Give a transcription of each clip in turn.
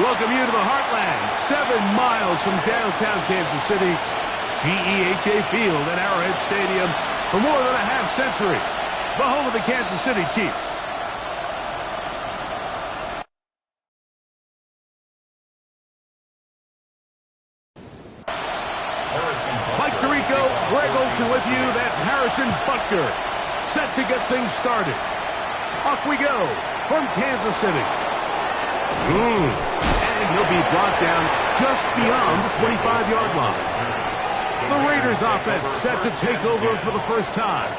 welcome you to the Heartland, 7 miles from downtown Kansas City, GEHA Field at Arrowhead Stadium for more than a half-century, the home of the Kansas City Chiefs. Mike Tirico, Greg Olsen with you. That's Harrison Butker, set to get things started. Off we go from Kansas City. And he'll be brought down just beyond the 25-yard line. The Raiders offense set to take over for the first time.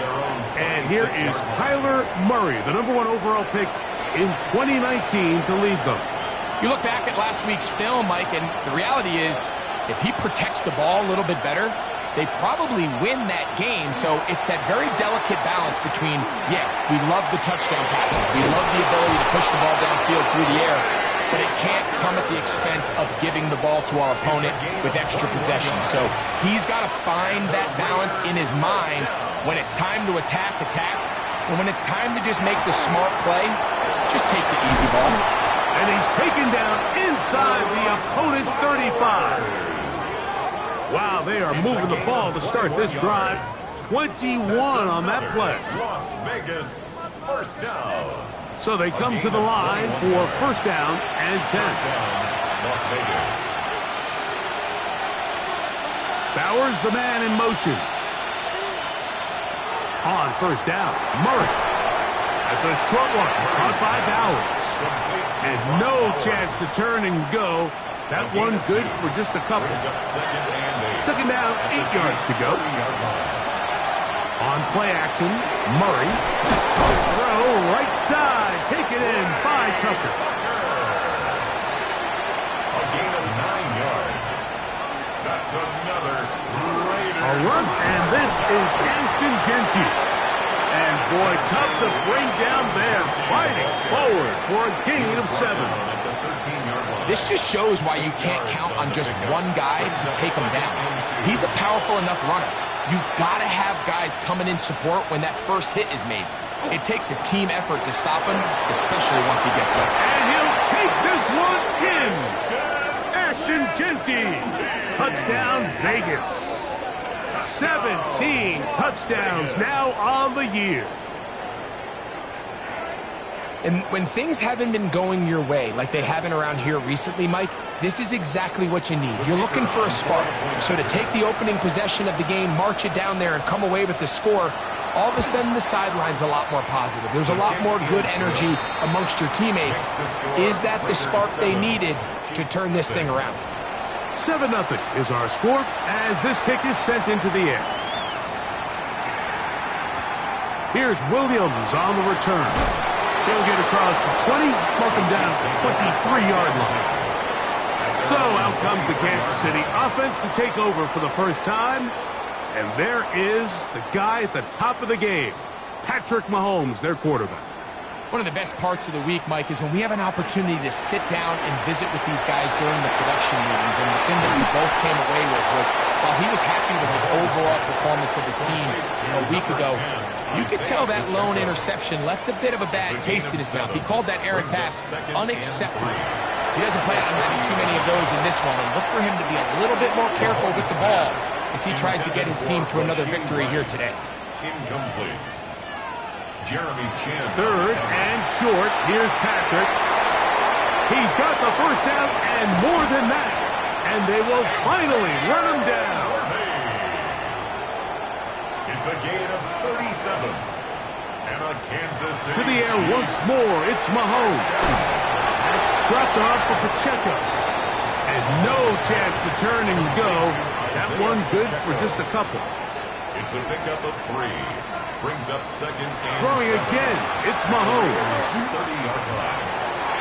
And here is Kyler Murray, the #1 overall pick in 2019 to lead them. You look back at last week's film, Mike, and the reality is if he protects the ball a little bit better, they probably win that game. So it's that very delicate balance between, yeah, we love the touchdown passes. We love the ability to push the ball downfield through the air, but it can't come at the expense of giving the ball to our opponent with extra possession. So he's got to find that balance in his mind when it's time to attack, and when it's time to just make the smart play, just take the easy ball. And he's taken down inside the opponent's 35. Wow, they are moving the ball to start this drive. 21 on that play. Las Vegas, first down. So they come to the line for first down and 10. Las Vegas. Bowers, the man in motion. On first down, Murray. That's a short one, caught by Bowers. And no chance to turn and go. That one good for just a couple. Second down, 8 yards to go. On play action, Murray. Throw right side, taken in by Tucker. A gain of 9 yards. That's another Raiders. A run, and this is Ashton Jeanty. And boy, tough to bring down there, fighting forward for a gain of 7. This just shows why you can't count on just one guy to take him down. He's a powerful enough runner. You got to have guys coming in support when that first hit is made. It takes a team effort to stop him, especially once he gets going. And he'll take this one in. Ashton Jeanty. Touchdown, Vegas. 17 touchdowns now on the year. And when things haven't been going your way like they haven't around here recently, Mike, this is exactly what you need. You're looking for a spark. So to take the opening possession of the game, march it down there, and come away with the score, all of a sudden the sideline's a lot more positive. There's a lot more good energy amongst your teammates. Is that the spark they needed to turn this thing around? 7-0 is our score as this kick is sent into the air. Here's Williams on the return. He'll get across the 20, mark him down at the 23-yard line. So out comes the Kansas City offense to take over for the first time. And there is the guy at the top of the game, Patrick Mahomes, their quarterback. One of the best parts of the week, Mike, is when we have an opportunity to sit down and visit with these guys during the production meetings. And the thing that we both came away with was, while he was happy with the overall performance of his team a week ago, you could tell that lone interception left a bit of a bad taste in his mouth. He called that errant pass unacceptable. He doesn't plan on having too many of those in this one. And look for him to be a little bit more careful with the ball as he tries to get his team to another victory here today. Incomplete. Jeremy Chin. Third and short. Here's Patrick. He's got the first down and more than that. And they will finally run him down. It's a gain of 37. And a Kansas City. To the air once more. It's Mahomes. That's dropped off for Pacheco. And no chance to turn and go. That one good for just a couple. It's a pickup of 3. Brings up second and Throwing 7. again. It's Mahomes. 30-yard line.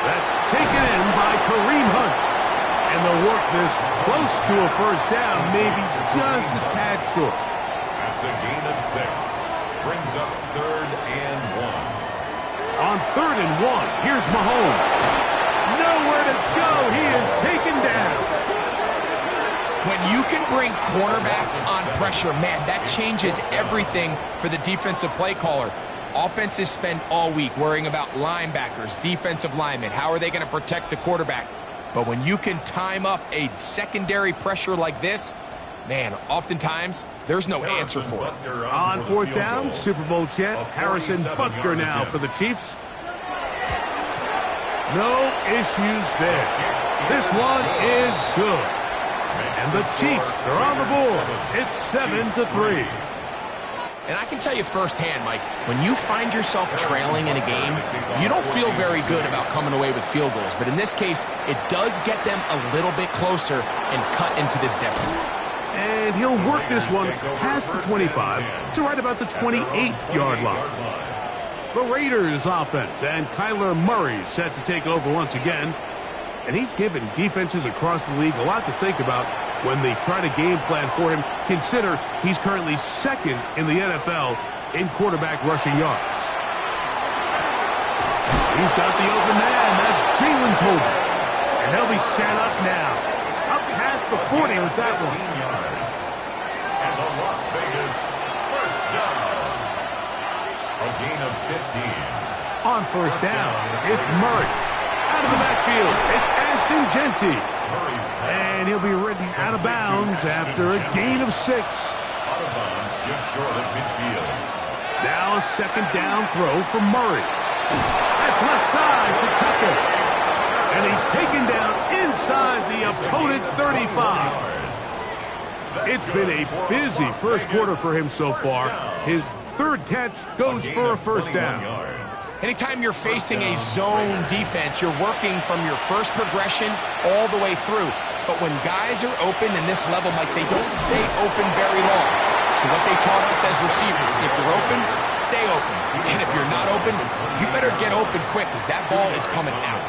That's taken in by Kareem Hunt. And they'll work this close to a first down, maybe just a tad short. That's a gain of 6. Brings up third and 1. On third and 1, here's Mahomes. Nowhere to go. He is taken down. When you can bring cornerbacks on pressure, man, that changes everything for the defensive play caller. Offenses spend all week worrying about linebackers, defensive linemen. How are they going to protect the quarterback? But when you can time up a secondary pressure like this, man, oftentimes there's no answer for it. On fourth down, Super Bowl champ Harrison Butker now for the Chiefs. No issues there. This one is good. And the Chiefs are on the board. It's 7-3. And I can tell you firsthand, Mike, when you find yourself trailing in a game, you don't feel very good about coming away with field goals. But in this case, it does get them a little bit closer and cut into this deficit. And he'll work this one past the 25 to right about the 28-yard line. The Raiders offense, and Kyler Murray set to take over once again. And he's given defenses across the league a lot to think about when they try to game plan for him. Consider he's currently second in the NFL in quarterback rushing yards. He's got the open man. That's Jalen Tolbert. And they'll be set up now. Up past the 40 with that one. And the Las Vegas first down. A gain of 15. On first down, it's Murray. Out of the backfield, it's Ashton Jeanty. And he'll be ridden out of bounds after a gain of 6. Out of bounds just short of midfield. Now a second down throw for Murray. That's left side to Tucker. And he's taken down inside the opponent's 35. It's been a busy first quarter for him so far. His third catch goes for a first down. Anytime you're facing a zone defense, you're working from your first progression all the way through. But when guys are open in this level, Mike, they don't stay open very long. So what they taught us as receivers, if you're open, stay open. And if you're not open, you better get open quick because that ball is coming out.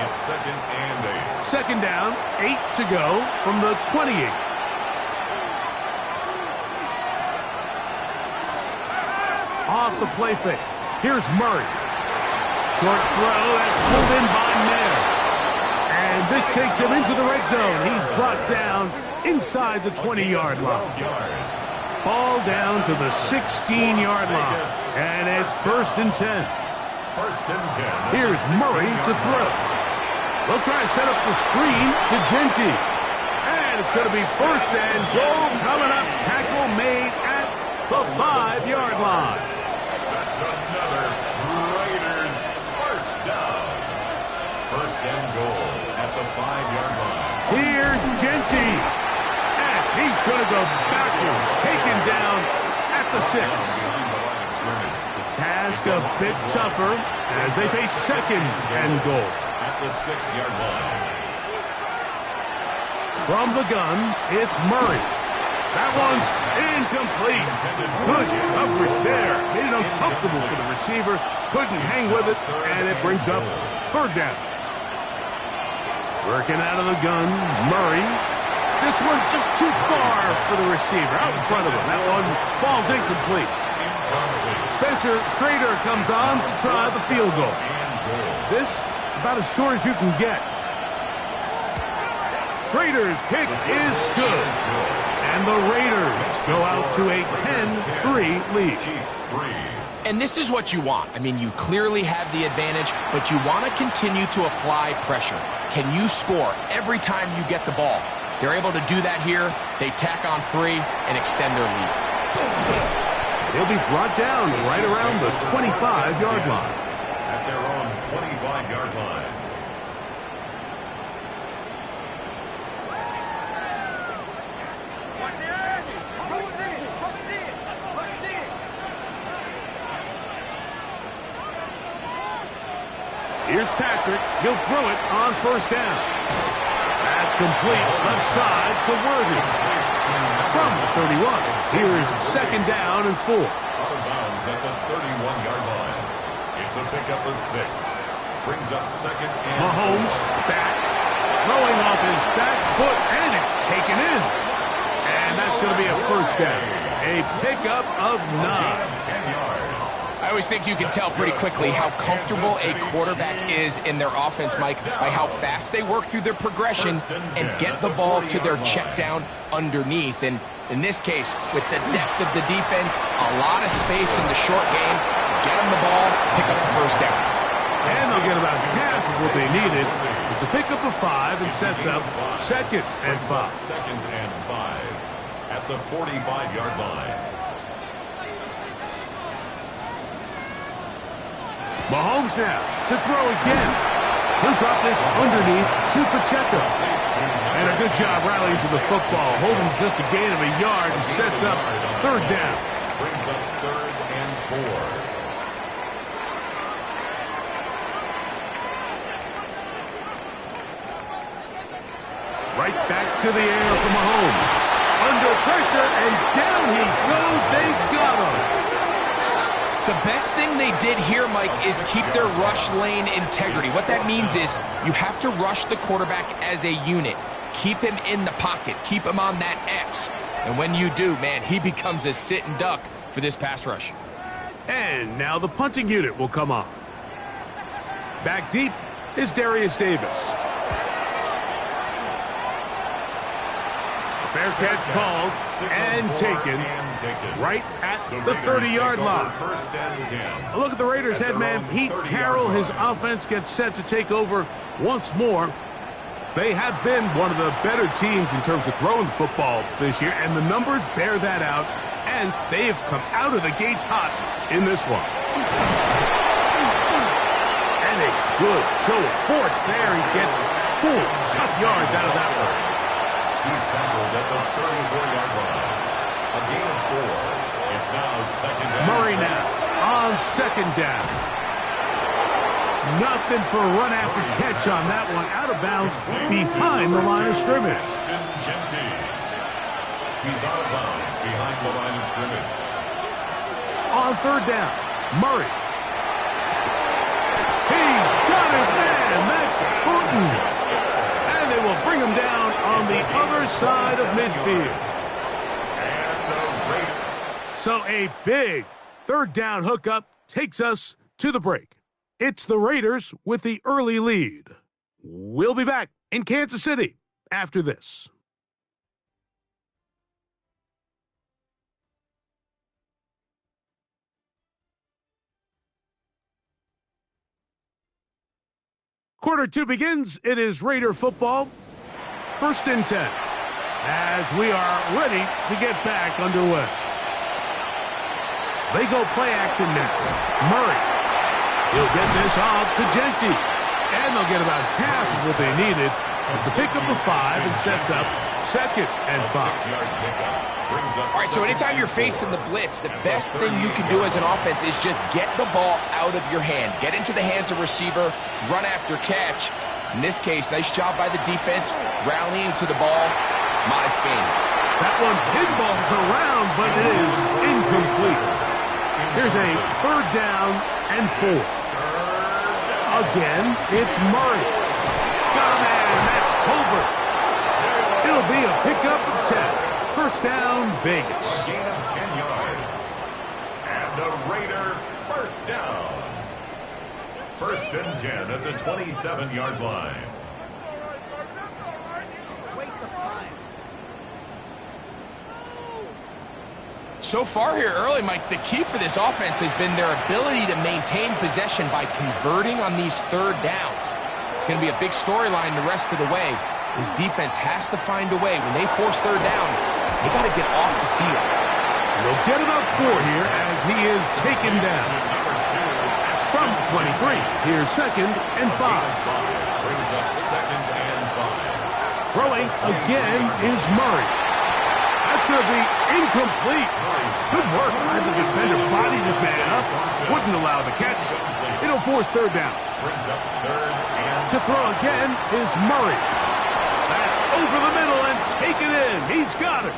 It's second and 8. Second down, 8 to go from the 28. Off the play fake. Here's Murray. Short throw that's pulled in by Mayer. And this takes him into the red zone. He's brought down inside the 20-yard line. Ball down to the 16-yard line. And it's first and 10. First and 10. Here's Murray to throw. They'll try to set up the screen to Jeanty. And it's going to be first and goal coming up. Tackle made at the 5-yard line. That's another Raiders first down. First and goal at the 5-yard line. Here's Jeanty. And he's going to go backwards, taken down at the 6. The task a bit tougher as they face second and goal. At the 6-yard line. From the gun, it's Murray. That one's incomplete. Good coverage there. Made it uncomfortable for the receiver. Couldn't hang with it, and it brings up third down. Working out of the gun, Murray. This one just too far for the receiver. Out in front of him. That one falls incomplete. Spencer Schrader comes on to try the field goal. This about as short as you can get. Schrader's kick is good. And the Raiders go out to a 10-3 lead. And this is what you want. I mean, you clearly have the advantage, but you want to continue to apply pressure. Can you score every time you get the ball? They're able to do that here. They tack on 3 and extend their lead. They'll be brought down right around the 25-yard line. At their own 25-yard line. Here's Patrick. He'll throw it on first down. That's complete. Left side to Worthy. From the 31. Here's second down and 4. Out of bounds at the 31-yard line. It's a pickup of 6. Brings up second and... Mahomes back. Throwing off his back foot, and it's taken in. And that's going to be a first down. A pickup of 9. 10 yards. I always think you can tell pretty quickly how comfortable a quarterback is in their offense, Mike, by how fast they work through their progression and get the ball to their check down underneath. And in this case, with the depth of the defense, a lot of space in the short game, get them the ball, pick up the first down. And they'll get about half of what they needed. It's a pickup of 5 and sets up second and 5. Second and 5 at the 45-yard line. Mahomes now to throw again. He'll drop this underneath to Pacheco. And a good job rallying to the football, holding just a gain of a yard and sets up third down. Brings up third and 4. Right back to the air for Mahomes. Under pressure, and down he goes. They got him. The best thing they did here, Mike, is keep their rush lane integrity. What that means is you have to rush the quarterback as a unit. Keep him in the pocket. Keep him on that X. And when you do, man, he becomes a sitting duck for this pass rush. And now the punting unit will come on. Back deep is Darius Davis. Fair catch called and taken right at the 30-yard line. First and 10. A look at the Raiders head man, Pete Carroll. His offense gets set to take over once more. They have been one of the better teams in terms of throwing the football this year, and the numbers bear that out, and they have come out of the gates hot in this one. And a good show of force there. He gets 4 tough yards out of that one. He's tackled at the 34-yard line. A gain of 4. It's now second down. Murray now on second down. Nothing for a run after catch on that one. Out of bounds behind the line of scrimmage. He's out of bounds behind the line of scrimmage. On third down, Murray. He's got his man. That's Hooten. And they will bring him down on the other side of midfield. So a big third down hookup takes us to the break. It's the Raiders with the early lead. We'll be back in Kansas City after this. Quarter 2 begins. It is Raider football. First and 10 as we are ready to get back underway. They go play action now. Murray. He'll get this off to Genty. And they'll get about half of what they needed. It's a pickup of 5 and sets up second and 5. All right, so anytime you're facing the blitz, the best thing you can do as an offense is just get the ball out of your hand. Get into the hands of receiver, run after catch. In this case, nice job by the defense, rallying to the ball. Modest gain. That one pinballs around, but it is incomplete. Here's a third down and 4. Again, it's Murray. Got a man, that's Tolbert. It'll be a pickup of 10. First down, Vegas. A gain of 10 yards. And a Raider first down. First and 10 at the 27-yard line. Waste of time. So far here early, Mike, the key for this offense has been their ability to maintain possession by converting on these third downs. It's going to be a big storyline the rest of the way. His defense has to find a way. When they force third down, they got to get off the field. And they'll get about 4 here as he is taken down. From 23, here's second and 5. Brings up second and 5. Throwing again is Murray. That's going to be incomplete. Good work by the defender. Bodied his man up. Wouldn't allow the catch. It'll force third down. Brings up third and To throw again is Murray. That's over the middle and taken in. He's got it.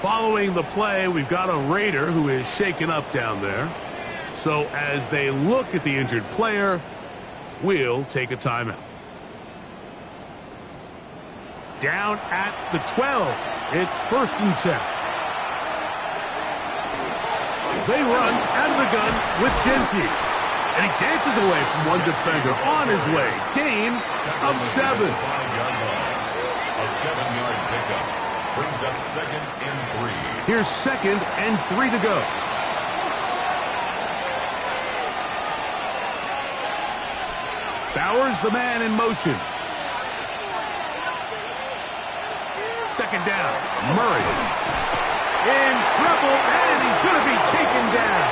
Following the play, we've got a Raider who is shaken up down there. So as they look at the injured player, we'll take a timeout. Down at the 12. It's first and 10. They run out of the gun with Genty. And he dances away from one defender on his way. Gain of 7. a 7-yard pickup. Brings up second and 3. Here's second and 3 to go. Bowers the man in motion. Second down. Murray in trouble, and he's going to be taken down.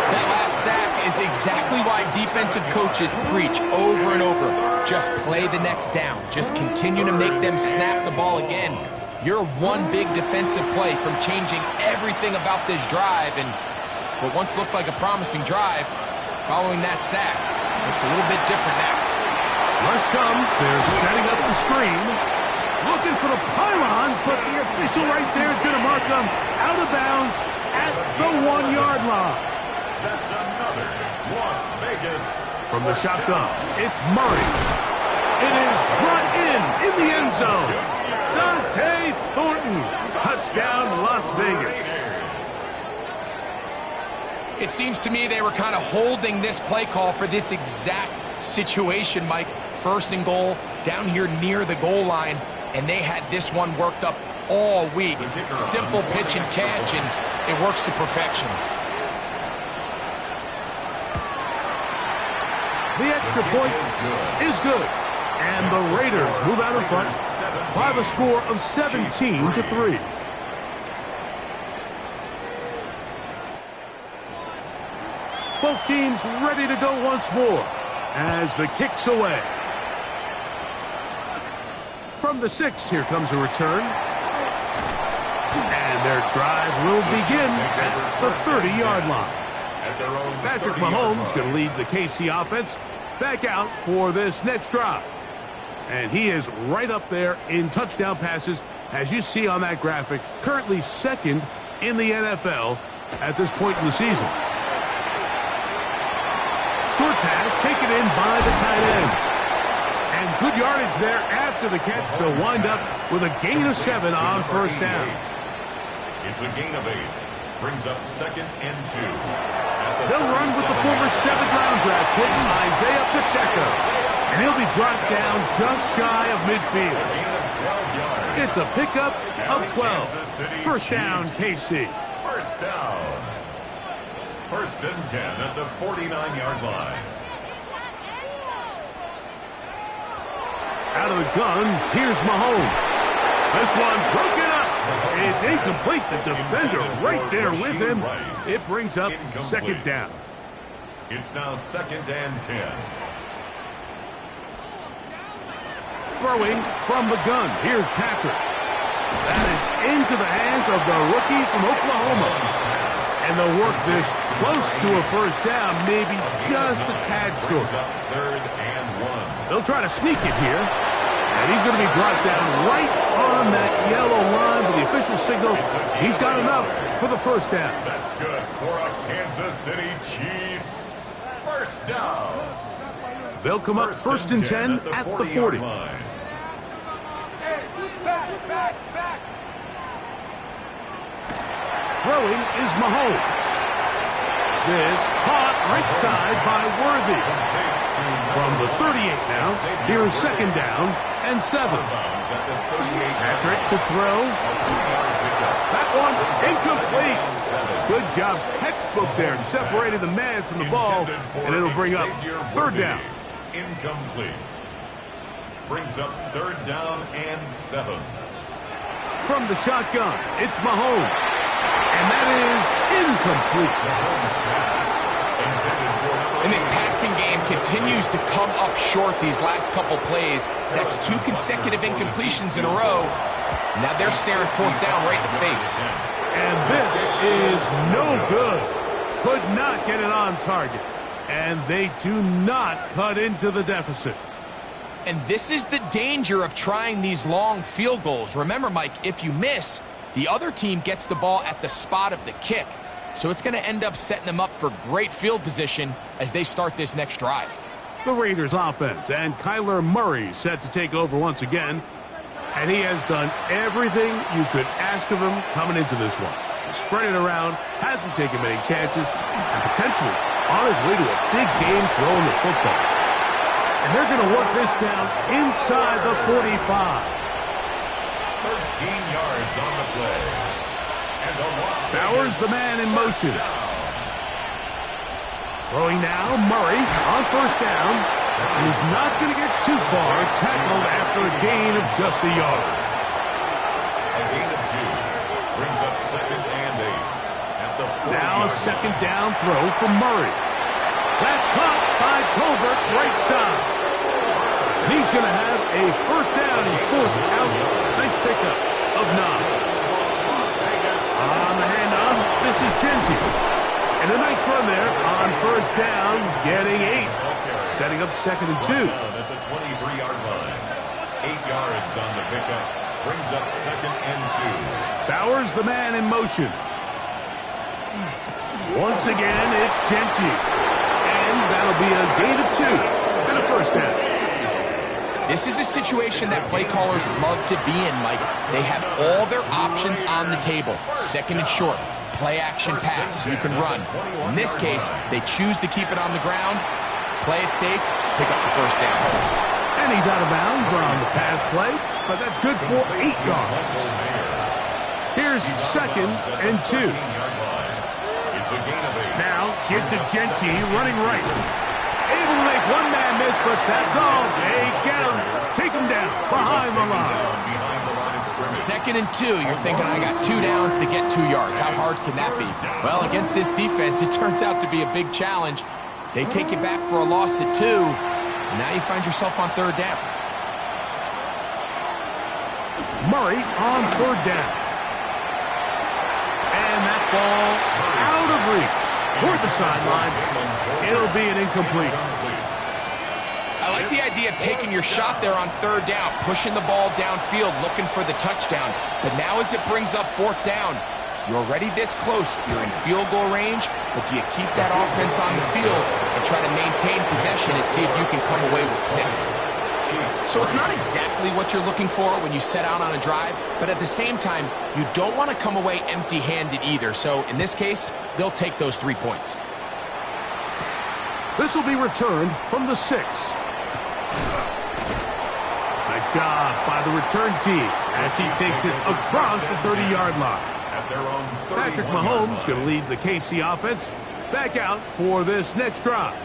That last sack is exactly why defensive coaches preach over and over. Just play the next down. Just continue to make them snap the ball again. You're one big defensive play from changing everything about this drive, and what once looked like a promising drive, following that sack, looks a little bit different now. Rush comes. They're setting up the screen. Looking for the pylon, but the official right there is going to mark them out of bounds at the 1-yard line. That's another Las Vegas. From the shotgun, it's Murray. It is brought in the end zone. Dante Thornton. Touchdown, Las Vegas. It seems to me they were kind of holding this play call for this exact situation, Mike. First and goal, down here near the goal line, and they had this one worked up all week. Simple pitch and catch, and it works to perfection. The extra point is good. And the Raiders move out in front by the score of 17-3. Both teams ready to go once more as the kick's away. From the 6, here comes a return. And their drive will begin at the 30-yard line. Patrick Mahomes going to lead the KC offense back out for this next drive. And he is right up there in touchdown passes, as you see on that graphic, currently second in the NFL at this point in the season. Short pass taken in by the tight end. And good yardage there after the catch. They'll wind up with a gain of 7 on first down. It's a gain of 8. Brings up 2nd and 2. They'll run with the former 7th-round draft pick, Isaiah Pacheco. And he'll be brought down just shy of midfield. It's a pickup of 12. First down, KC. First down. 1st and 10 at the 49-yard line. Out of the gun, here's Mahomes. This one broken up. It's incomplete. The defender right there with him. It brings up second down. It's now 2nd and 10. Throwing from the gun. Here's Patrick. That is into the hands of the rookie from Oklahoma. And they'll work this close to a first down, maybe just a tad short. 3rd and 1. They'll try to sneak it here. And he's going to be brought down right on that yellow line with the official signal. He's got enough for the first down. That's good for a Kansas City Chiefs. First down. They'll come up 1st and 10 at the 40. Throwing is Mahomes. This caught right side by Worthy. From the 38 now, here's 2nd down and 7. Patrick to throw. That one incomplete. Good job, textbook there, separating the man from the ball, and it'll bring up 3rd down. Incomplete. Brings up 3rd down and 7. From the shotgun, it's Mahomes. And that is incomplete. And this passing game continues to come up short these last couple plays. That's 2 consecutive incompletions in a row. Now they're staring 4th down right in the face. And this is no good. Could not get it on target. And they do not cut into the deficit. And this is the danger of trying these long field goals. Remember, Mike, if you miss, the other team gets the ball at the spot of the kick. So it's going to end up setting them up for great field position as they start this next drive. The Raiders offense and Kyler Murray set to take over once again. And he has done everything you could ask of him coming into this one. He spread it around, hasn't taken many chances, and potentially on his way to a big game throwing the football. And they're going to work this down inside the 45. 13 yards on the play. And Bowers, the man in motion. Throwing now, Murray on first down. And he's not going to get too far, tackled after a gain of just a yard. Now a second down throw from Murray. That's caught by Tolbert right side. And he's going to have a first down. He's forced out. Nice pickup of 9. On the handoff, this is Genty. And a nice run there on first down, getting 8. Setting up 2nd and 2. At the 23-yard line. 8 yards on the pickup. Brings up 2nd and 2. Bowers the man in motion. Once again, it's Genty. And that'll be a gain of 2 and a first down. This is a situation that play callers love to be in, Mike. They have all their options on the table. 2nd and short, play action pass, you can run. In this case, they choose to keep it on the ground, play it safe, pick up the first down. And he's out of bounds on the pass play, but that's good for 8 yards. Here's 2nd and 2. Now, get to Genty running right. Able to make one man miss, but that's all. They get him. Take him down behind the line. 2nd and 2. You're thinking, I got 2 downs to get 2 yards. How hard can that be? Well, against this defense, it turns out to be a big challenge. They take you back for a loss at 2. And now you find yourself on 3rd down. Murray on 3rd down. And that ball out of reach toward the sideline. It'll be an incompletion. I like the idea of taking your shot there on 3rd down, pushing the ball downfield, looking for the touchdown. But now as it brings up 4th down, you're already this close. You're in field goal range, but do you keep that offense on the field and try to maintain possession and see if you can come away with 6? So it's not exactly what you're looking for when you set out on a drive, but at the same time, you don't want to come away empty-handed either. So in this case, they'll take those 3 points. This will be returned from the 6. Nice job by the return team as he takes it across the 30-yard line. Patrick Mahomes going to lead the KC offense back out for this next drive.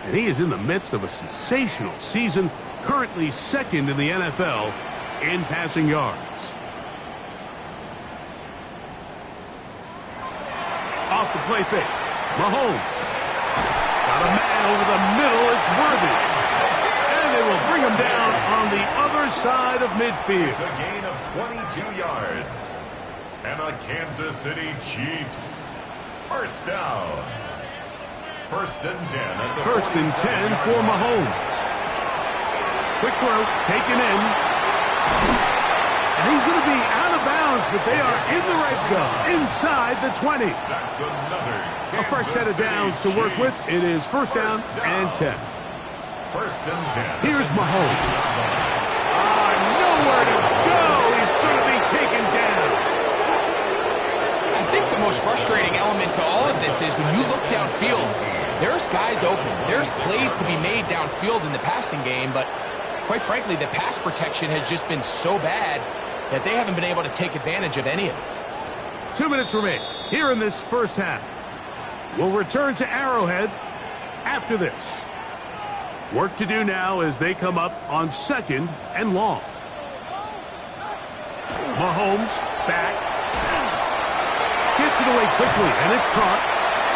And he is in the midst of a sensational season, currently 2nd in the NFL in passing yards. Off the play fake, Mahomes. Got a man over the middle, it's Worthy. And they will bring him down on the other side of midfield. It's a gain of 22 yards. And the Kansas City Chiefs. First down. 1st and 10 at the 1st and 10 for Mahomes. Quick throw, taken in. And he's going to be out of bounds, but they are in the red zone, inside the 20. That's another A fresh set of downs to work with. It is 1st down and 10. 1st and 10. Here's Mahomes. Nowhere to go. He's going to be taken down. I think the most frustrating element to all of this is when you look downfield, there's guys open. There's plays to be made downfield in the passing game, but quite frankly, the pass protection has just been so bad that they haven't been able to take advantage of any of it. 2 minutes remain here in this first half. We'll return to Arrowhead after this. Work to do now as they come up on 2nd and long. Mahomes back. Gets it away quickly, and it's caught.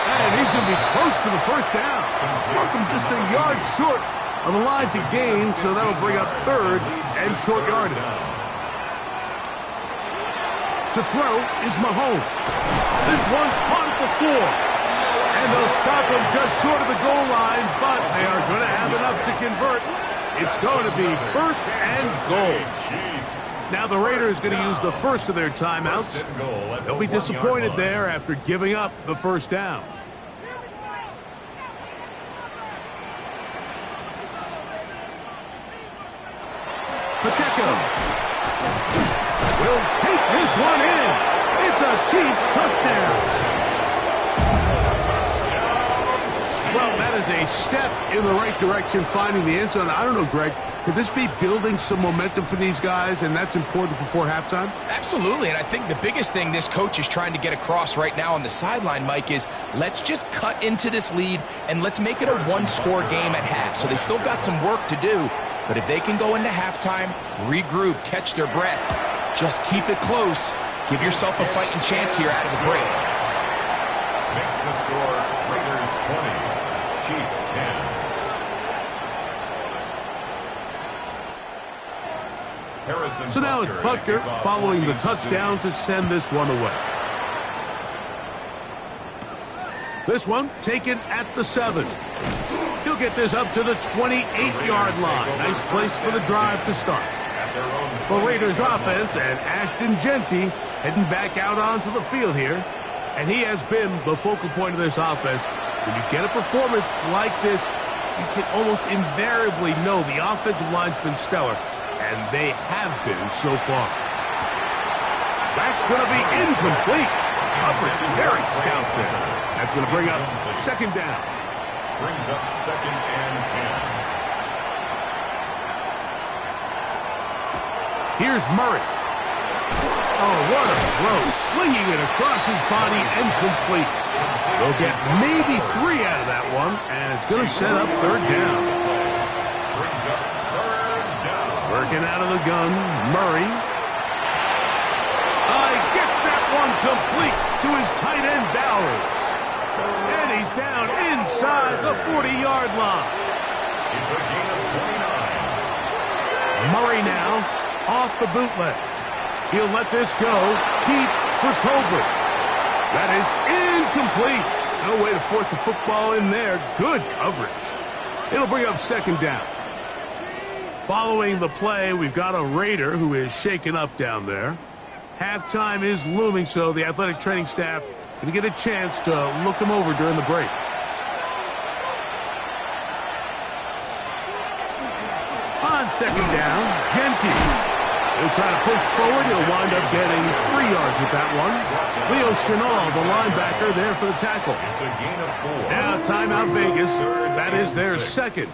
And he's going to be close to the first down. Markham's just a yard short of the line to gain, so that'll bring up 3rd and short yardage. To throw is Mahomes. This one caught at the 4. And they'll stop him just short of the goal line, but they are going to have enough to convert. It's going to be 1st and goal. Now the Raiders going to use the first of their timeouts. They'll be disappointed there after giving up the first down. Pacheco will take this one in. It's a Chiefs touchdown. Well, that is a step in the right direction, finding the end zone. I don't know, Greg, could this be building some momentum for these guys, and that's important before halftime? Absolutely, and I think the biggest thing this coach is trying to get across right now on the sideline, Mike, is let's just cut into this lead and let's make it a one-score game at half. So they still got some work to do, but if they can go into halftime, regroup, catch their breath, just keep it close, give yourself a fighting chance here out of the break. Makes the score Raiders 20, Chiefs 10. So now it's Butker following the touchdown to send this one away. This one taken at the 7. He'll get this up to the 28-yard line. Nice place for the drive to start. The Raiders offense and Ashton Jeanty heading back out onto the field here. And he has been the focal point of this offense. When you get a performance like this, you can almost invariably know the offensive line's been stellar. And they have been so far. That's going to be incomplete. Coverage very stout there. That's going to bring up second down. Brings up 2nd and 10. Here's Murray. Oh, what a throw. Slinging it across his body and complete. They'll get maybe 3 out of that one, and it's going to set up third down. Brings up third down. Working out of the gun, Murray. He gets that one complete to his tight end, Bowers. And he's down inside the 40-yard line. It's a gain of 29. Murray now off the bootleg. He'll let this go deep for Tolbert. That is incomplete. No way to force the football in there. Good coverage. It'll bring up second down. Following the play, we've got a Raider who is shaken up down there. Halftime is looming, so the athletic training staff going to get a chance to look him over during the break. On second down, Jeanty. He'll try to push forward. He'll wind up getting 3 yards with that one. Leo Chenal, the linebacker, there for the tackle. It's a gain of 4. Now timeout Vegas. That is their second,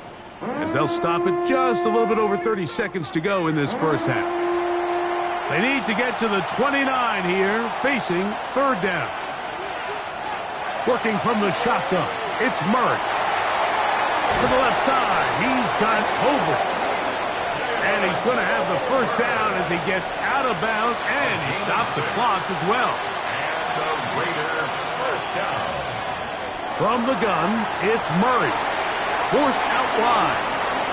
as they'll stop it just a little bit over 30 seconds to go in this first half. They need to get to the 29 here, facing third down. Working from the shotgun, it's Murray. To the left side, he's got Tolbert. And he's going to have the first down as he gets out of bounds, and he stops the clock as well. And the Raider first down. From the gun, it's Murray. Forced out wide.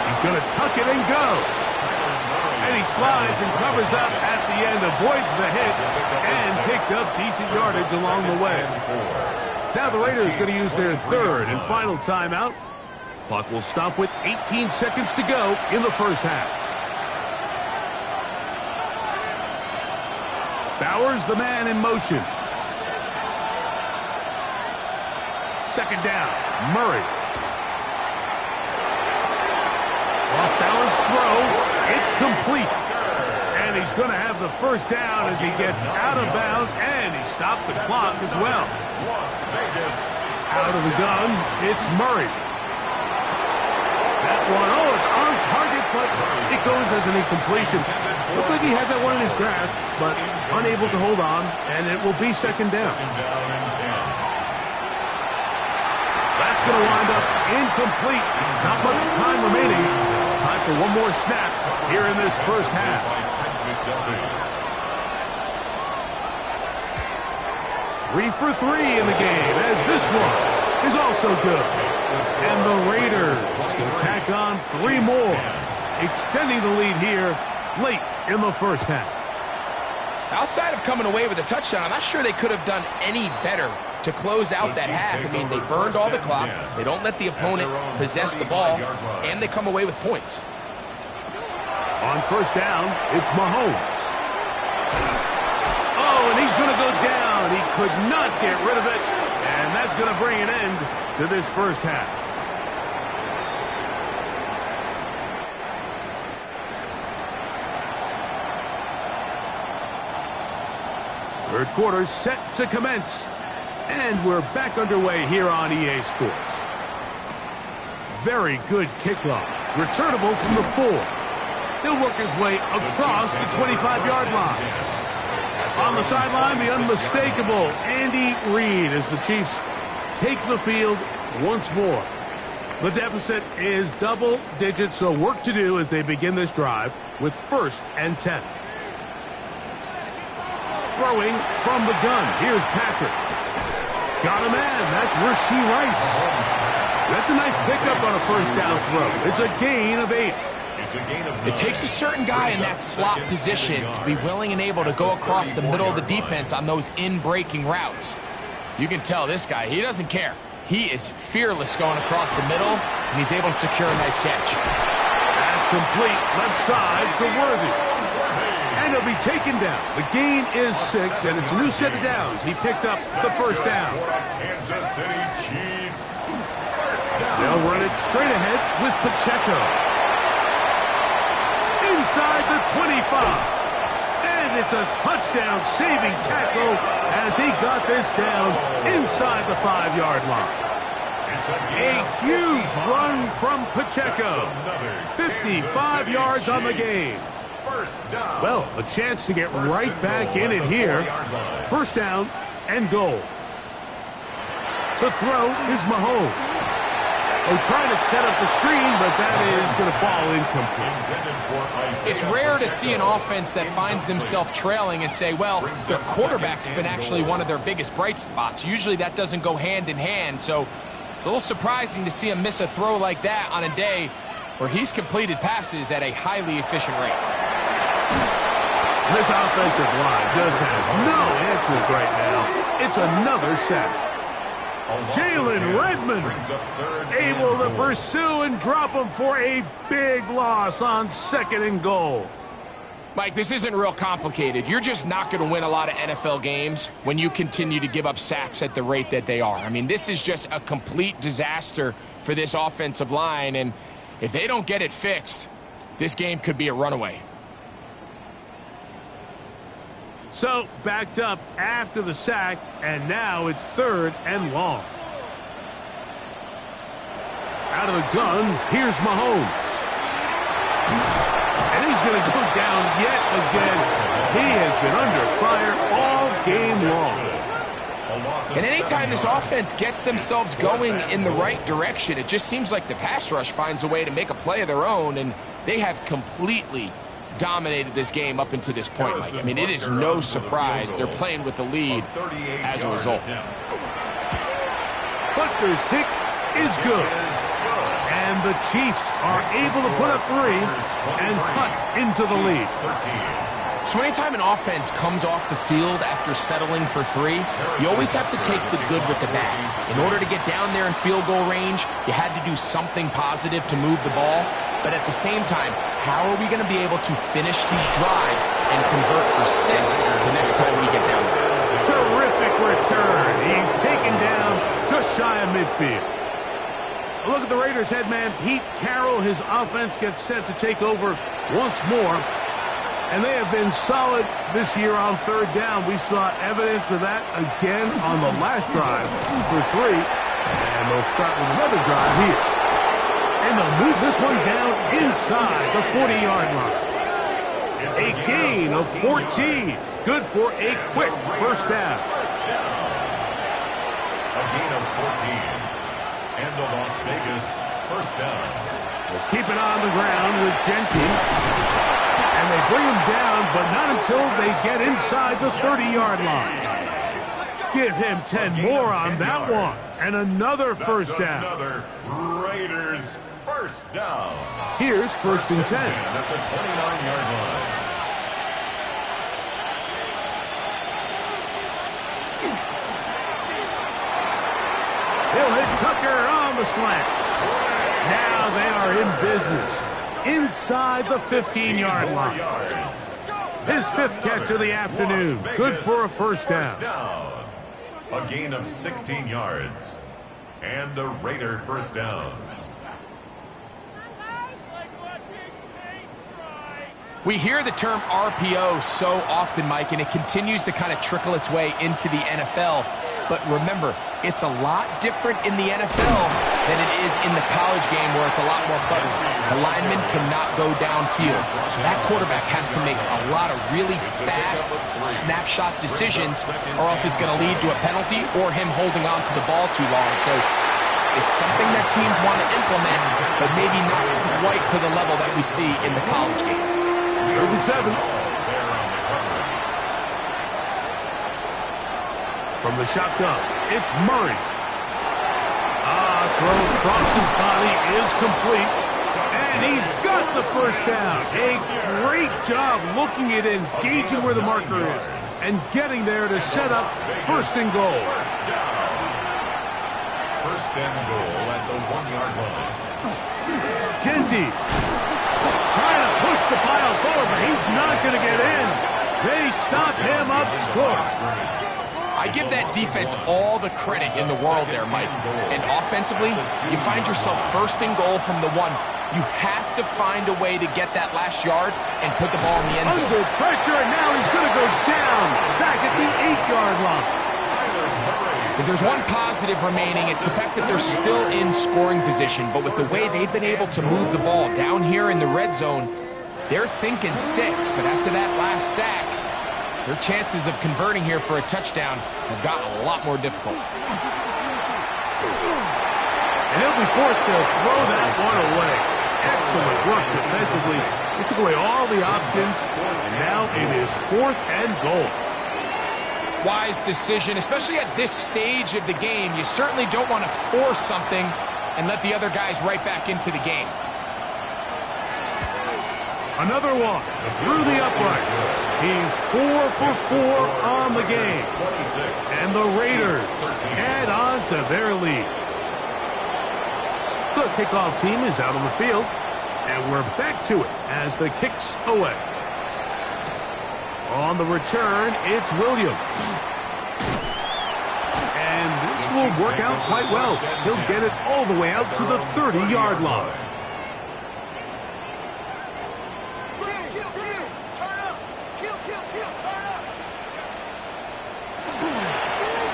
He's going to tuck it and go. And he slides and covers up at the end, avoids the hit, and picked up decent yardage along the way. Now the Raiders going to use their third and final timeout. Clock will stop with 18 seconds to go in the first half. Bowers, the man in motion. Second down, Murray. Off-balance throw. It's complete. And he's going to have the first down as he gets out of bounds, and he stopped the clock as well. Las Vegas. Out of the gun, it's Murray. That one, it's on target, but it goes as an incompletion. Looked like he had that one in his grasp, but unable to hold on, and it will be second down. That's going to wind up incomplete. Not much time remaining. Time for one more snap here in this first half. 3 for 3 in the game, as this one is also good. And the Raiders will tack on 3 more, extending the lead here late in the first half. Outside of coming away with a touchdown, I'm not sure they could have done any better to close out that half. I mean, they burned all the clock. They don't let the opponent possess the ball, and they come away with points. On first down, it's Mahomes. And he's going to go down. He could not get rid of it, and that's going to bring an end to this first half. Third quarter set to commence, and we're back underway here on EA Sports. Very good kickoff. Returnable from the 4. He'll work his way across the 25-yard line. On the sideline, the unmistakable Andy Reid as the Chiefs take the field once more. The deficit is double digits, so work to do as they begin this drive with 1st and 10. Throwing from the gun. Here's Patrick. Got a man. That's Rashee Rice. That's a nice pickup on a first down throw. It's a gain of 8. It takes a certain guy in that slot position to be willing and able to go across the middle of the defense on those in-breaking routes. You can tell this guy, he doesn't care. He is fearless going across the middle, and he's able to secure a nice catch. That's complete. Left side to Worthy. And he'll be taken down. The gain is 6, and it's a new set of downs. He picked up the first down. Kansas City Chiefs. They'll run it straight ahead with Pacheco. Inside the 25. And it's a touchdown-saving tackle as he got this down inside the 5-yard line. A huge run from Pacheco. 55 yards on the game. Well, a chance to get right back in it here. First down and goal. To throw is Mahomes. Oh, trying to set up the screen, but that is going to fall incomplete. It's rare to see an offense that finds themselves trailing and say, well, their quarterback's been actually one of their biggest bright spots. Usually that doesn't go hand in hand, so it's a little surprising to see him miss a throw like that on a day where he's completed passes at a highly efficient rate. This offensive line just has no answers right now. It's another sack. Jalen Redmond able to pursue and drop him for a big loss on 2nd and goal. Mike, this isn't real complicated. You're just not going to win a lot of NFL games when you continue to give up sacks at the rate that they are. I mean, this is just a complete disaster for this offensive line, and if they don't get it fixed, this game could be a runaway. So, backed up after the sack, and now it's 3rd and long. Out of the gun, here's Mahomes. And he's going to go down yet again. He has been under fire all game long. And anytime this offense gets themselves going in the right direction, it just seems like the pass rush finds a way to make a play of their own, and they have completely dominated this game up until this point, Mike. I mean, it is no surprise they're playing with the lead as a result. Butker's kick is good. And the Chiefs are able to put up 3 and cut into the lead. So anytime an offense comes off the field after settling for 3, you always have to take the good with the bad. In order to get down there in field goal range, you had to do something positive to move the ball. But at the same time, how are we going to be able to finish these drives and convert for 6 the next time we get down there? Terrific return. He's taken down just shy of midfield. Look at the Raiders head man, Pete Carroll. His offense gets set to take over once more. And they have been solid this year on 3rd down. We saw evidence of that again on the last drive for 3. And they'll start with another drive here. And they'll move this one down inside the 40-yard line. A gain of 14. Good for a quick first down. A gain of 14. And the Las Vegas first down. We'll keep it on the ground with Genty. And they bring him down, but not until they get inside the 30-yard line. Give him 10 more on that one. And another first down. Another Raiders first down. Here's 1st and 10. At the 29-yard line. He'll hit Tucker on the slant. Now they are in business. Inside the 15-yard line. His 5th catch of the afternoon. Good for a first down. A gain of 16 yards. And a Raider first down. We hear the term RPO so often, Mike, and it continues to kind of trickle its way into the NFL. But remember, it's a lot different in the NFL than it is in the college game where it's a lot more prevalent. The lineman cannot go downfield. So that quarterback has to make a lot of really fast snapshot decisions or else it's going to lead to a penalty or him holding on to the ball too long. So it's something that teams want to implement, but maybe not quite to the level that we see in the college game. 37. From the shotgun, it's Murray. Throw across his body is complete. And he's got the first down. A great job looking at engaging where the marker is and getting there to set up first and goal. First and goal at the 1-yard line. Genty trying to push the pile forward, but he's not going to get in. They stop him up short. I give that defense all the credit in the world there, Mike. And offensively, you find yourself first and goal from the 1. You have to find a way to get that last yard and put the ball in the end zone. Under pressure, and now he's going to go down back at the 8-yard line. If there's one positive remaining, it's the fact that they're still in scoring position. But with the way they've been able to move the ball down here in the red zone, they're thinking 6. But after that last sack, their chances of converting here for a touchdown have gotten a lot more difficult. And he'll be forced to throw that one away. Excellent work defensively. He took away all the options, and now it is 4th and goal. Wise decision, especially at this stage of the game. You certainly don't want to force something and let the other guys right back into the game. Another one through the uprights. He's 4 for 4 on the game. And the Raiders add on to their lead. The kickoff team is out on the field. And we're back to it as the kick's away. On the return, it's Williams. And this will work out quite well. He'll get it all the way out to the 30-yard line.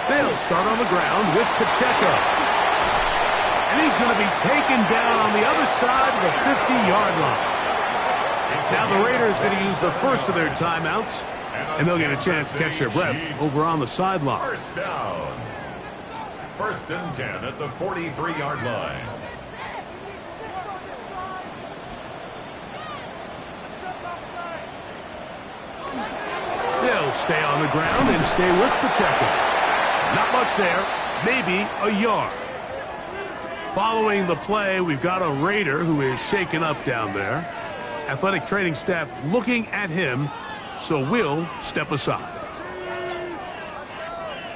They'll start on the ground with Pacheco. And he's going to be taken down on the other side of the 50-yard line. Now the Raiders are going to use the first of their timeouts, and they'll get a chance to catch their breath over on the sideline. First down. First and 10 at the 43-yard line. They'll stay on the ground and stay with Pacheco. Not much there, maybe a yard. Following the play, we've got a Raider who is shaken up down there. Athletic training staff looking at him, so we'll step aside.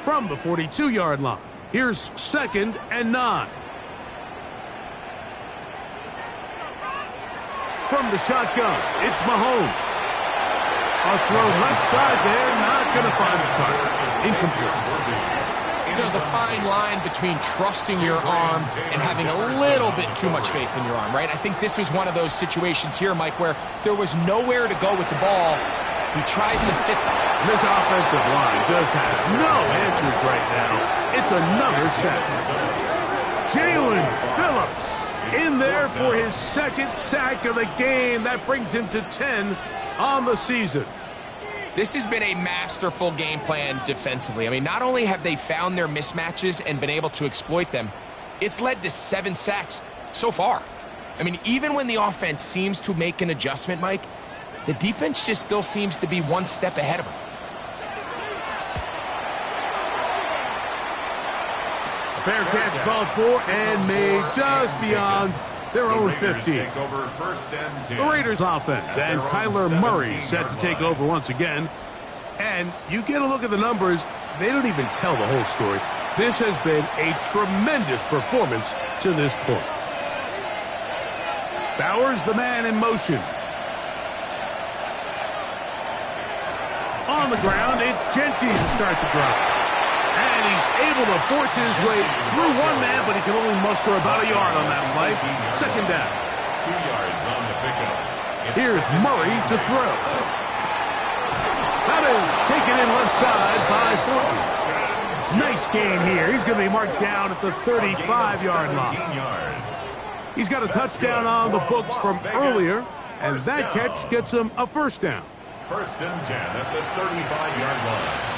From the 42-yard line, here's 2nd and 9. From the shotgun, it's Mahomes. A throw left side there, not going to find the target. Incomplete. There's a fine line between trusting your arm and having a little bit too much faith in your arm, right? I think this was one of those situations here, Mike, where there was nowhere to go with the ball. He tries to fit that. This offensive line just has no answers right now. It's another sack. Jalen Phillips in there for his 2nd sack of the game. That brings him to 10 on the season. This has been a masterful game plan defensively. I mean, not only have they found their mismatches and been able to exploit them, it's led to 7 sacks so far. I mean, even when the offense seems to make an adjustment, Mike, the defense just still seems to be one step ahead of them. A fair catch called for and made just beyond their own 50. The Raiders offense and Kyler Murray set to take over once again. And you get a look at the numbers, they don't even tell the whole story. This has been a tremendous performance to this point. Bowers, the man in motion. On the ground, it's Genty to start the drive. And he's able to force his way through one man, but he can only muster about a yard on that play. 2nd down. 2 yards on the pickup. Here's Murray to throw. That is taken in left side by Thornton. Nice gain here. He's going to be marked down at the 35-yard line. He's got a touchdown on the books from earlier, and that catch gets him a first down. First and 10 at the 35-yard line.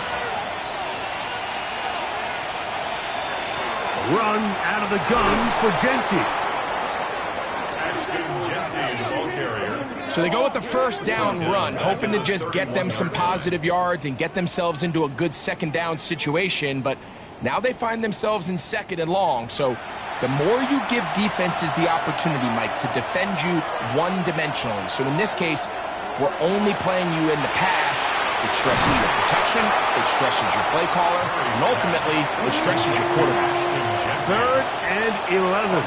Run out of the gun for Genty. Ashton Genty, the ball carrier. So they go with the first down run, hoping to just get them some positive yards and get themselves into a good second down situation, but now they find themselves in second and long. So the more you give defenses the opportunity, Mike, to defend you one-dimensionally. So in this case, we're only playing you in the pass. It stresses your protection, it stresses your play caller, and ultimately, it stresses your quarterback. 3rd and 11.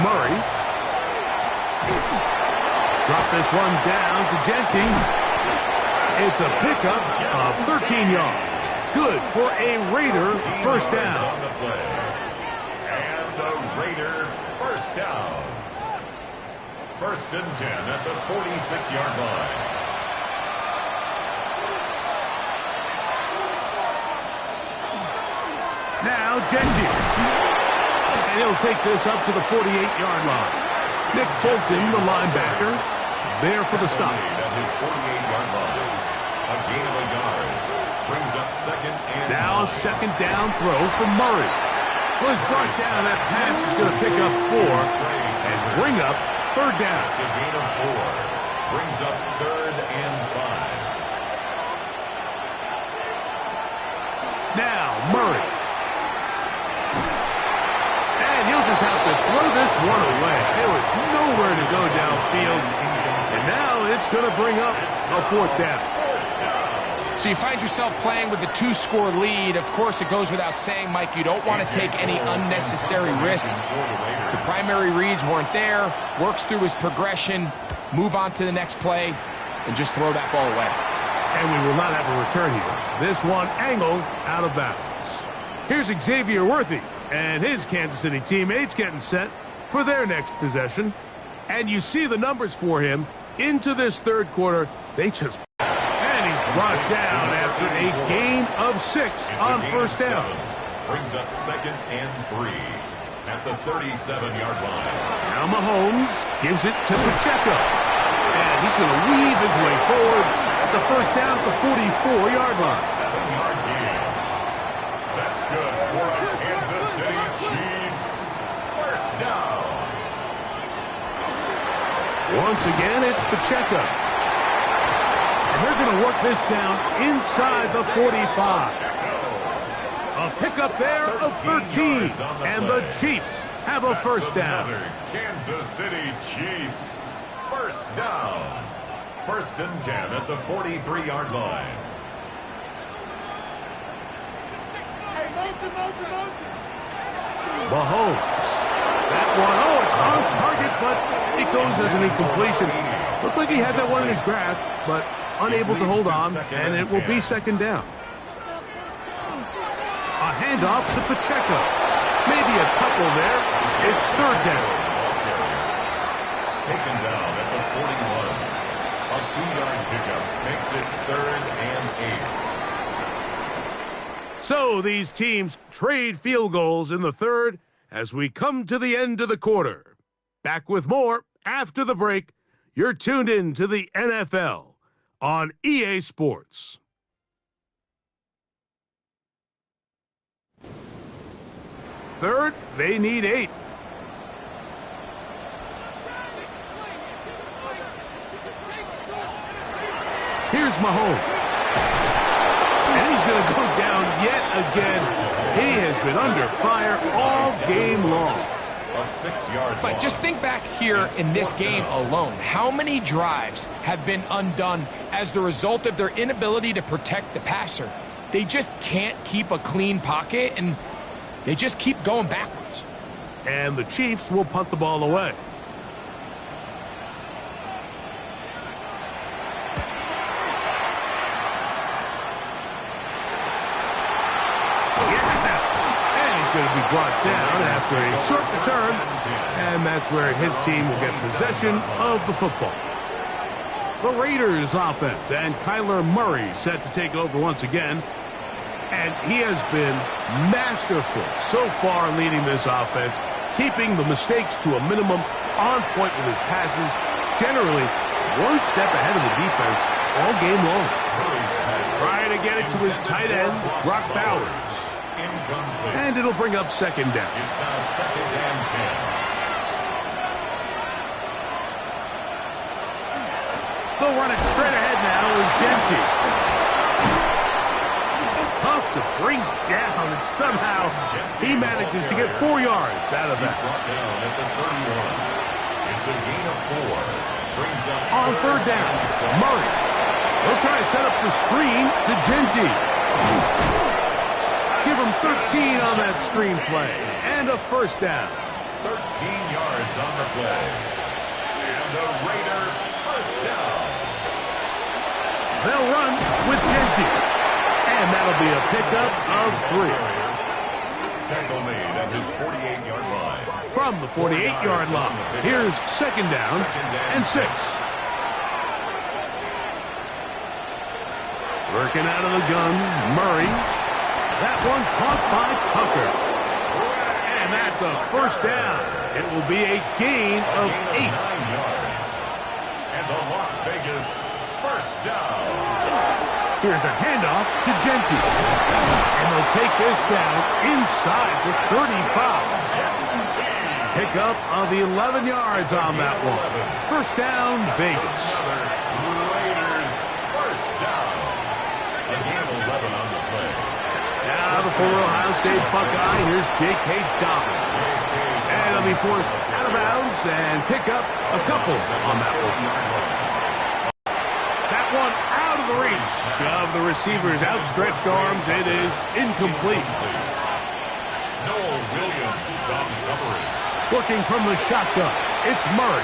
Murray. Drop this one down to Genty. It's a pickup of 13 yards. Good for a Raider first down. And the Raider first down. 1st and 10 at the 46-yard line. Now Genty. And he'll take this up to the 48-yard line. Nick Bolton, the linebacker, there for the stop. At his 48-yard line. A gain of a yard. Brings up 2nd and now a 2nd down throw from Murray. Was brought down. That pass is going to pick up 4 and bring up 3rd down. It's a gain of 4. Brings up 3rd and 5. Now Murray. And he'll just have to throw this one away. There was nowhere to go downfield. And now it's going to bring up a 4th down. So you find yourself playing with a 2-score lead. Of course, it goes without saying, Mike, you don't want to take any unnecessary risks. The primary reads weren't there. Works through his progression, move on to the next play, and just throw that ball away. And we will not have a return here. This one angled out of bounds. Here's Xavier Worthy and his Kansas City teammates getting set for their next possession. And you see the numbers for him into this 3rd quarter. They just... And he's brought down after a gain of 6 on first down. Brings up 2nd and 3 at the 37-yard line. Now Mahomes gives it to Pacheco. And he's going to weave his way forward. It's a first down at the 44-yard line. 7-yard gain. That's good for the Kansas City Chiefs. First down. Once again, it's Pacheco. And they're going to work this down inside the 45. A pickup there of 13. And the Chiefs have a first down. Kansas City Chiefs. First down. 1st and 10 at the 43-yard line. Mahomes. That one, oh, it's on target, but it goes as an incompletion. Looked like he had that one in his grasp, but unable to hold on, and it will be 2nd down. A handoff to Pacheco. Maybe a couple there. It's 3rd down. Taken down at the 41. A 2-yard pickup makes it 3rd and 8. So these teams trade field goals in the 3rd as we come to the end of the quarter. Back with more after the break. You're tuned in to the NFL on EA Sports. Third, they need 8. Here's Mahomes. And he's going to go down yet again. He has been under fire all game long. A 6-yard But just think back here in this game alone. How many drives have been undone as the result of their inability to protect the passer? They just can't keep a clean pocket, and they just keep going backwards. And the Chiefs will punt the ball away. Going to be brought down after a short return, and that's where his team will get possession of the football. The Raiders offense and Kyler Murray set to take over once again, and he has been masterful so far leading this offense, keeping the mistakes to a minimum, on point with his passes, generally one step ahead of the defense all game long. Trying to get it to his tight end, Brock Bowers. And it'll bring up 2nd down. It's now 2nd and They'll run it straight ahead now with Genty. Tough to bring down, and somehow he manages to get 4 yards out of that. Brought down at the 31. It's a gain of 4. Brings up On third down, Murray. They'll try to set up the screen to Genty. Give him 13 on that screen play. And a first down. 13 yards on the play. And the Raiders first down. They'll run with Genty. And that'll be a pickup of 3. Tackle made at his 48-yard line. From the 48-yard line, here's second down and 6. Working out of the gun, Murray. That one caught by Tucker. And that's a first down. It will be a gain of 8. 9 yards. And the Las Vegas first down. Here's a handoff to Genty. And they'll take this down inside the 35. Pickup of 11 yards on that one. First down, Vegas. Raiders first down. A gain of 11 on the play. Now the former Ohio State Buckeye, here's J.K. Dobbins. And he'll be forced out of bounds and pick up a couple on that one. That one out of the reach of the receiver's outstretched arms. It is incomplete. Noah Williams on coverage. Working from the shotgun, it's Murray.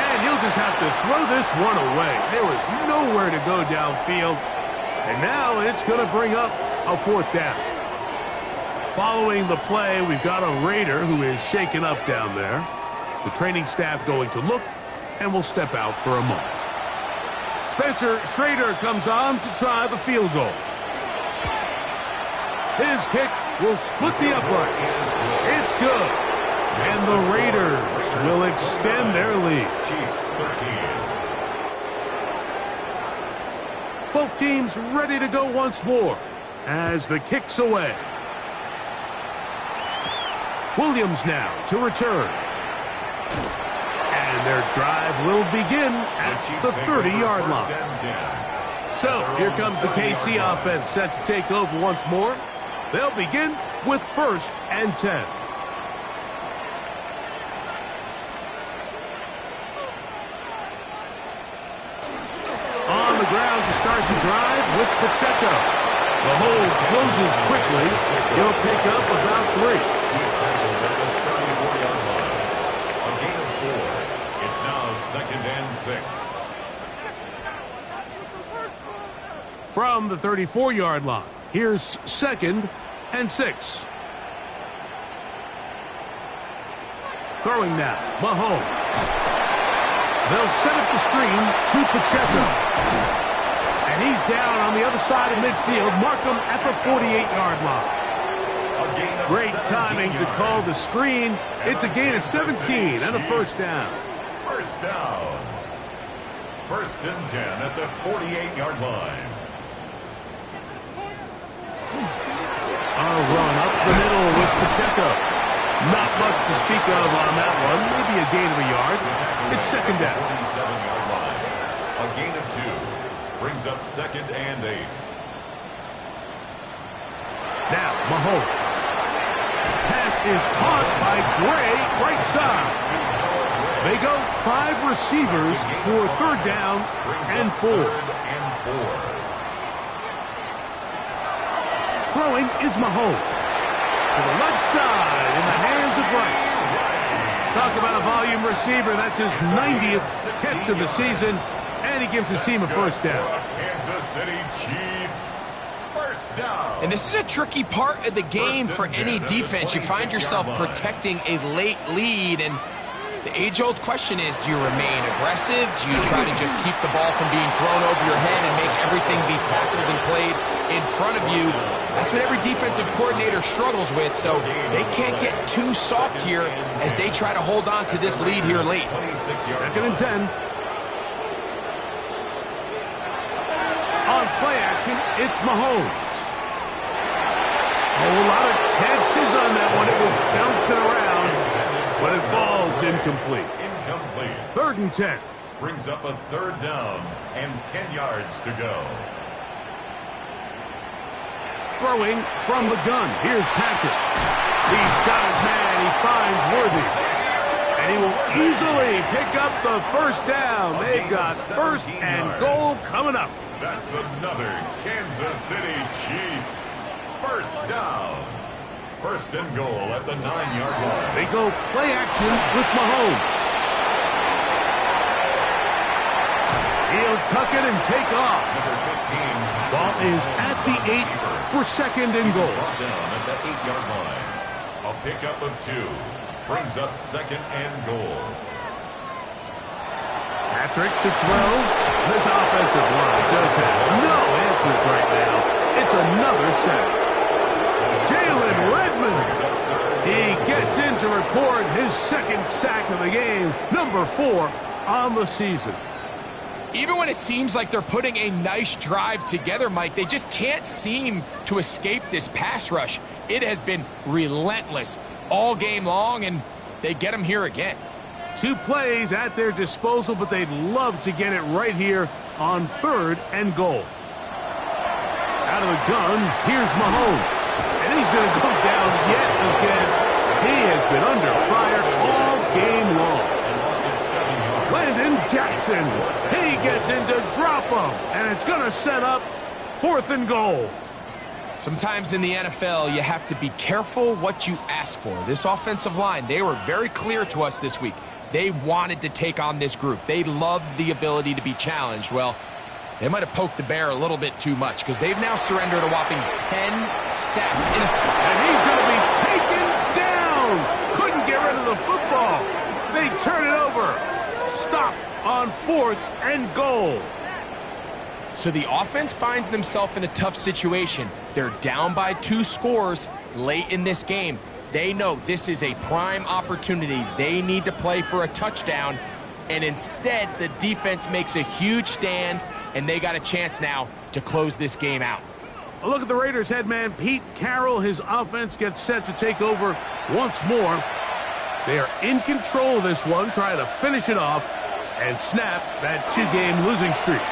And he'll just have to throw this one away. There was nowhere to go downfield. And now it's going to bring up a fourth down. Following the play, we've got a Raider who is shaken up down there. The training staff going to look and will step out for a moment. Spencer Schrader comes on to try the field goal. His kick will split the uprights. It's good. And the Raiders will extend their lead. Chiefs 13. Both teams ready to go once more as the kick's away. Williams now to return. And their drive will begin at the 30-yard line. So here comes the KC offense set to take over once more. They'll begin with first and 10. On the ground to start the drive with Pacheco. The hold closes quickly. He'll pick up about 3. He's tackled at the 34-yard line. A gain of 4. It's now second and 6. From the 34-yard line, here's second and 6. Throwing now, Mahomes. They'll set up the screen to Pacheco. And he's down on the other side of midfield. Mark him at the 48-yard line. Great timing to call the screen. It's a gain of 17 and a first down. First down. First and 10 at the 48-yard line. A run up the middle with Pacheco. Not much to speak of on that one. Maybe a gain of a yard. It's second down. 47-yard line. A gain of 2. Brings up second and 8. Now, Mahomes. Pass is caught by Gray, right side. They go 5 receivers for third down and 4. Throwing is Mahomes. To the left side in the hands of Rice. Talk about a volume receiver. That's his 90th catch of the season. And he gives his team a first down. Kansas City Chiefs. First down. And this is a tricky part of the game for any defense. You find yourself protecting a late lead, and the age-old question is, do you remain aggressive? Do you try to just keep the ball from being thrown over your head and make everything be tackled and played in front of you? That's what every defensive coordinator struggles with, so they can't get too soft here as they try to hold on to this lead here late. Second and 10. On play action, it's Mahomes. A lot of chances on that one. It was bouncing around, but it falls incomplete. Third and 10. brings up a 3rd down and 10 yards to go. Throwing from the gun. Here's Patrick. He's got his man. He finds Worthy. And he will easily pick up the 1st down. They've got 1st and goal coming up. That's another Kansas City Chiefs 1st down. 1st and goal at the 9-yard line. They go play action with Mahomes. He'll tuck it and take off. Number 15. Ball is at the 8 for 2nd and goal. Brought down at the 8-yard line. A pickup of 2 brings up 2nd and goal. Patrick to throw. This offensive line just has no answers right now. It's another sack. Jalen Redmond. He gets in to record his 2nd sack of the game. Number 4 on the season. Even when it seems like they're putting a nice drive together, Mike, they just can't seem to escape this pass rush. It has been relentless all game long, and they get them here again. 2 plays at their disposal, but they'd love to get it right here on 3rd and goal. Out of the gun, here's Mahomes. And he's going to go down yet again. He has been under fire all game long. Landon Jackson. He gets into drop him. And it's going to set up 4th and goal. Sometimes in the NFL, you have to be careful what you ask for. This offensive line, they were very clear to us this week. They wanted to take on this group. They loved the ability to be challenged. Well, they might have poked the bear a little bit too much because they've now surrendered a whopping 10 sacks in a season. And he's going to be taken down. Couldn't get rid of the football. They turn it over. Stopped on 4th and goal. So the offense finds themselves in a tough situation. They're down by 2 scores late in this game. They know this is a prime opportunity. They need to play for a touchdown. And instead, the defense makes a huge stand, and they got a chance now to close this game out. A look at the Raiders head man, Pete Carroll. His offense gets set to take over once more. They are in control of this one, trying to finish it off and snap that 2-game losing streak.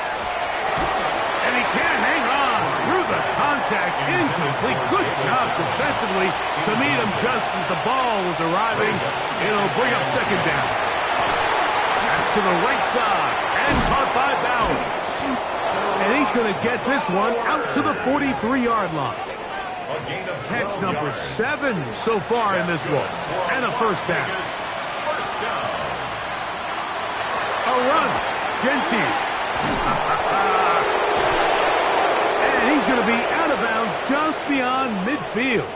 And he can't hang on through the contact. Incomplete. Good job defensively to meet him just as the ball was arriving. It'll bring up 2nd down. That's to the right side and caught by Bowers. And he's going to get this one out to the 43-yard line. Catch number 7 so far in this one. And a 1st down. A run. Genty. And he's going to be out of bounds just beyond midfield.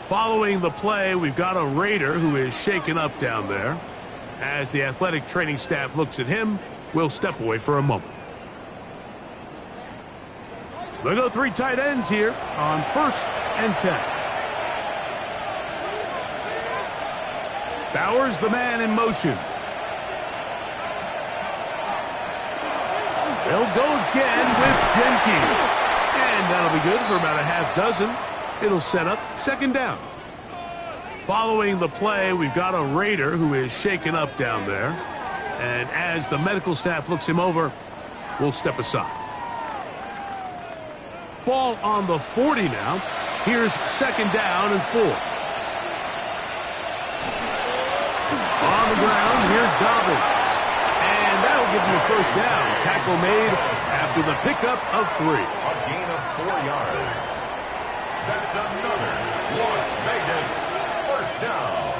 Following the play, we've got a Raider who is shaken up down there. As the athletic training staff looks at him, we'll step away for a moment. They'll go 3 tight ends here on 1st and 10. Bowers, the man in motion. They'll go again with Genty. And that'll be good for about a half dozen. It'll set up 2nd down. Following the play, we've got a Raider who is shaken up down there. And as the medical staff looks him over, we'll step aside. Ball on the 40 now. Here's 2nd down and 4. On the ground, here's Dobbins. And that'll give you a 1st down. Tackle made after the pickup of 3. A gain of 4 yards. That's another Las Vegas 1st down.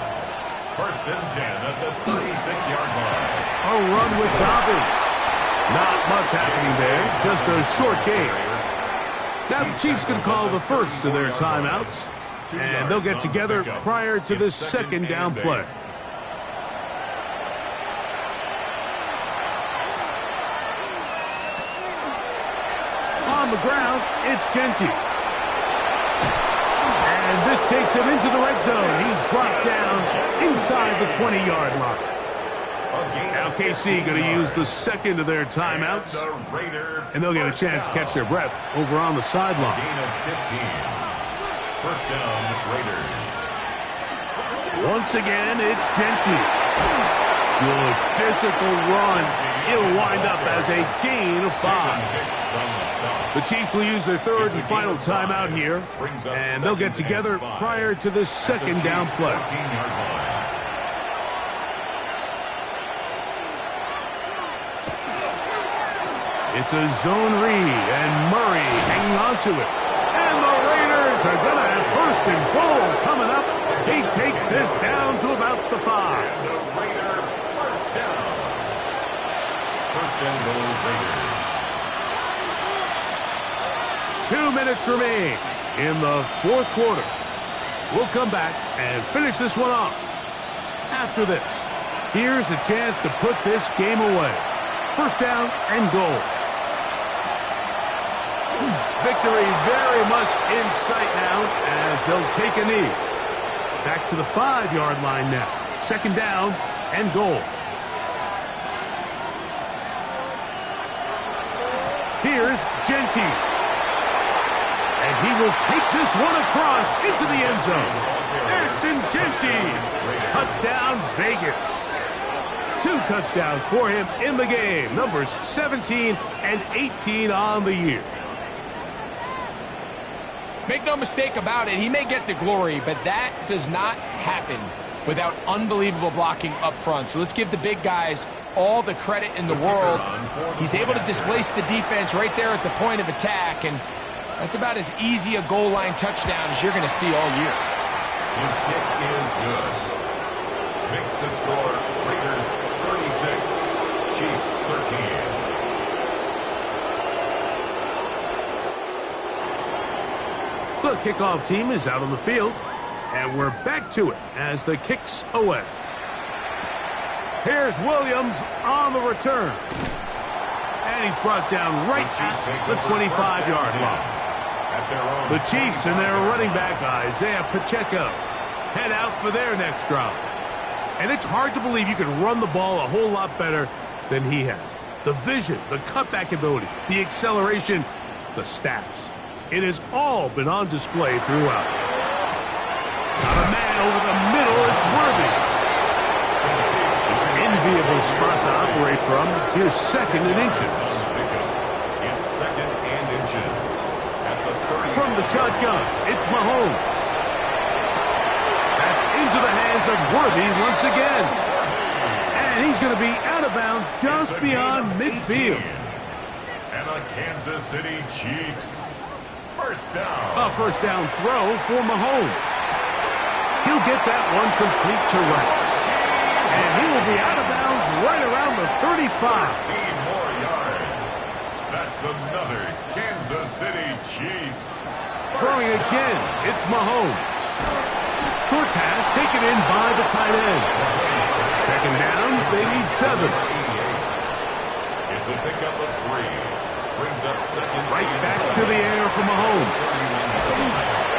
1st and 10 at the 36-yard line. A run with Dobbins. Not much happening there. Just a short game. Now the Chiefs can call the first of their timeouts. And they'll get together prior to this 2nd down play. On the ground, it's Genty. And this takes him into the red zone. He's dropped down inside the 20-yard line. Now KC going to use the 2nd of their timeouts. And they'll get a chance to catch their breath over on the sideline. Gain of 15. 1st down, Raiders. Once again, it's Genty. Good physical run. It'll wind up as a gain of 5. The Chiefs will use their third and final timeout here, and they'll get together prior to the second down play. It's a zone read, and Murray hanging on to it. And the Raiders are going to have first and goal coming up. He takes this down to about the 5. And the Raider first down. First and goal, Raiders. 2 minutes remain in the fourth quarter. We'll come back and finish this one off. After this, here's a chance to put this game away. First down and goal. Victory very much in sight now as they'll take a knee. Back to the 5-yard line now. Second down and goal. Here's Genty. And he will take this one across into the end zone. Ashton Genty. Touchdown, Vegas. 2 touchdowns for him in the game. Numbers 17 and 18 on the year. Make no mistake about it, he may get the glory, but that does not happen without unbelievable blocking up front. So let's give the big guys all the credit in the world. He's able to displace the defense right there at the point of attack, and that's about as easy a goal line touchdown as you're going to see all year. His kick is good. Makes the score Raiders 36, Chiefs 13. The kickoff team is out on the field, and we're back to it as the kick's away. Here's Williams on the return. And he's brought down right at the 25-yard line. The Chiefs and their running back, Isaiah Pacheco, head out for their next drive. And it's hard to believe you can run the ball a whole lot better than he has. The vision, the cutback ability, the acceleration, the stats. It has all been on display throughout. Got a man over the middle. It's Worthy. It's an enviable spot to operate from. Here's second and inches. It's second and inches. At the 30. From the shotgun, it's Mahomes. That's into the hands of Worthy once again. And he's going to be out of bounds just beyond midfield. And the Kansas City Chiefs. First down. A first down throw for Mahomes. He'll get that one complete to Rice. And he will be out of bounds right around the 35. 13 more yards. That's another Kansas City Chiefs. Throwing again, it's Mahomes. Short pass taken in by the tight end. Second down, they need 7. It's a pickup of 3. Brings up second. Right back to the air for Mahomes.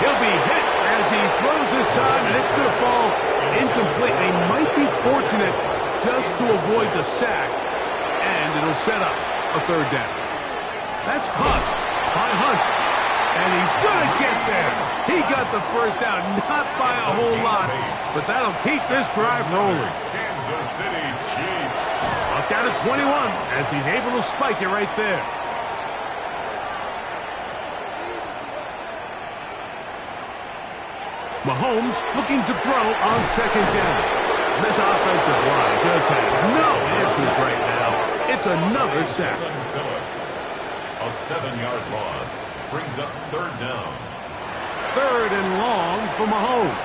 He'll be hit as he throws this time, and it's going to fall incomplete. They might be fortunate just to avoid the sack, and it'll set up a third down. That's caught by Hunt, and he's going to get there. He got the first down, not by a whole lot, but that'll keep this drive rolling. Kansas City Chiefs. Up down to 21 as he's able to spike it right there. Mahomes looking to throw on second down. This offensive line just has no answers right now. It's another sack. Phillips. A 7-yard loss. Brings up third down. Third and long for Mahomes.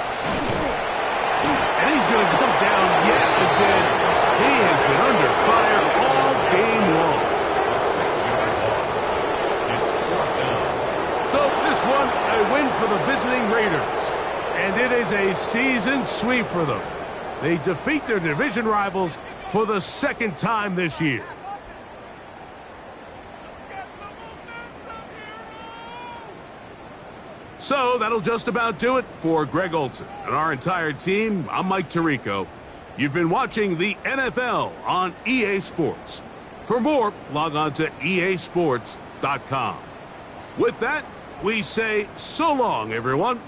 And he's going to go down yet again. He has been under fire all game long. A 6-yard loss. It's fourth down. So this one, a win for the visiting Raiders. And it is a season sweep for them. They defeat their division rivals for the second time this year. So that'll just about do it for Greg Olsen and our entire team. I'm Mike Tirico. You've been watching the NFL on EA Sports. For more, log on to easports.com. With that, we say so long, everyone.